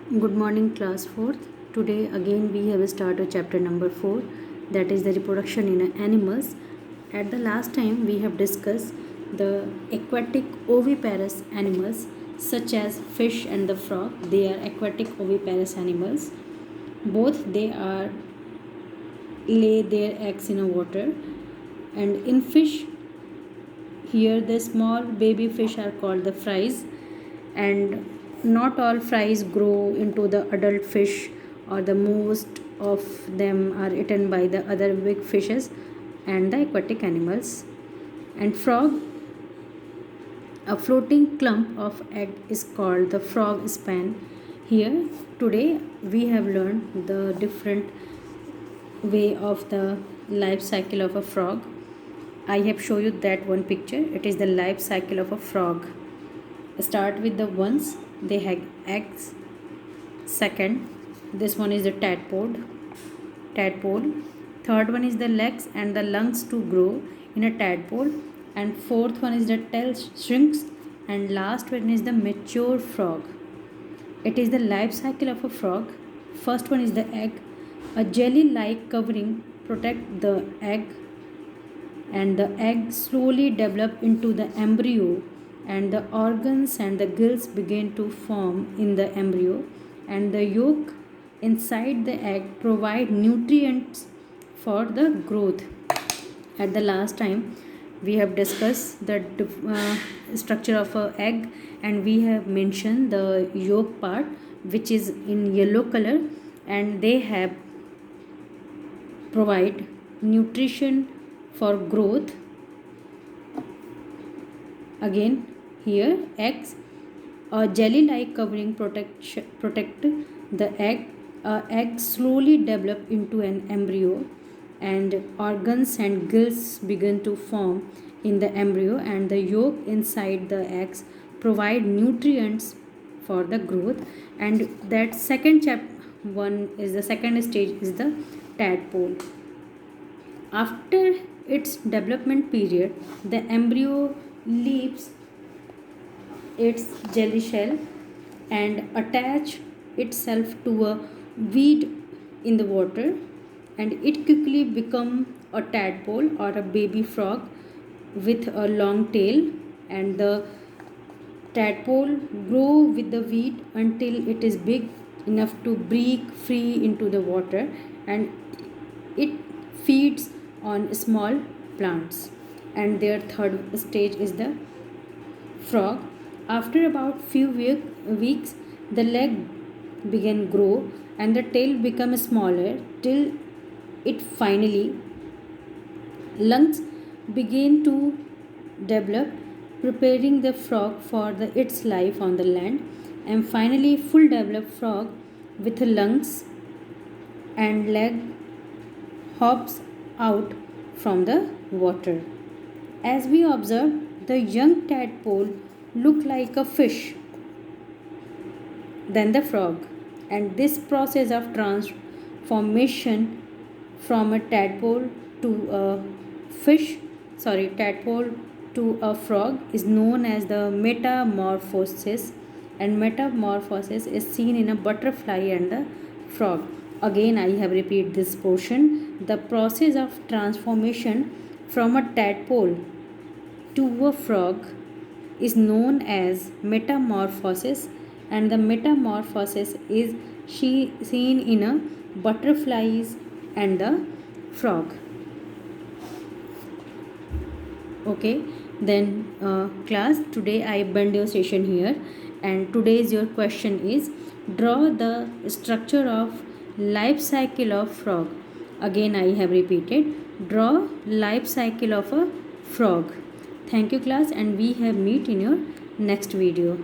Good morning, class 4th. Today again we have started chapter number 4, that is the reproduction in animals. At the last time we have discussed the aquatic oviparous animals such as fish and the frog. They are aquatic oviparous animals. Both they are lay their eggs in a water, and in fish here the small baby fish are called the fries, and not all fries grow into the adult fish, or the most of them are eaten by the other big fishes and the aquatic animals. And frog, a floating clump of egg, is called the frog span. Here today we have learned the different way of the life cycle of a frog. I have shown you that one picture. It is the life cycle of a frog. Start with the ones, they have eggs. Second, this one is the tadpole. Third one is the legs and the lungs to grow in a tadpole. And fourth one is the tail shrinks. And last one is the mature frog. It is the life cycle of a frog. First one is the egg. A jelly-like covering protect the egg, and the egg slowly develop into the embryo, and the organs and the gills begin to form in the embryo, and the yolk inside the egg provide nutrients for the growth. At the last time we have discussed the structure of a egg, and we have mentioned the yolk part which is in yellow color, and they have provide nutrition for growth. Again here eggs, a jelly-like covering protect the egg. Egg slowly develop into an embryo, and organs and gills begin to form in the embryo, and the yolk inside the eggs provide nutrients for the growth. And that second one is the second stage is the tadpole. After its development period, the embryo leaves its jelly shell and attach itself to a weed in the water, and it quickly become a tadpole or a baby frog with a long tail. And the tadpole grow with the weed until it is big enough to break free into the water, and it feeds on small plants. And their third stage is the frog. After about few weeks, the leg begin grow and the tail become smaller till it finally lungs begin to develop, preparing the frog for its life on the land. And finally full developed frog with lungs and leg hops out from the water. As we observe, the young tadpole look like a fish, then the frog, and this process of transformation from a tadpole to a tadpole to a frog is known as the metamorphosis, and metamorphosis is seen in a butterfly and the frog. Again I have repeated this portion. The process of transformation from a tadpole to a frog is known as metamorphosis, and the metamorphosis is seen in a butterflies and the frog. Okay, then class, today I bend your session here, and today's your question is, draw the structure of life cycle of frog. Again I have repeated, draw life cycle of a frog. Thank you class, and we have meet in your next video.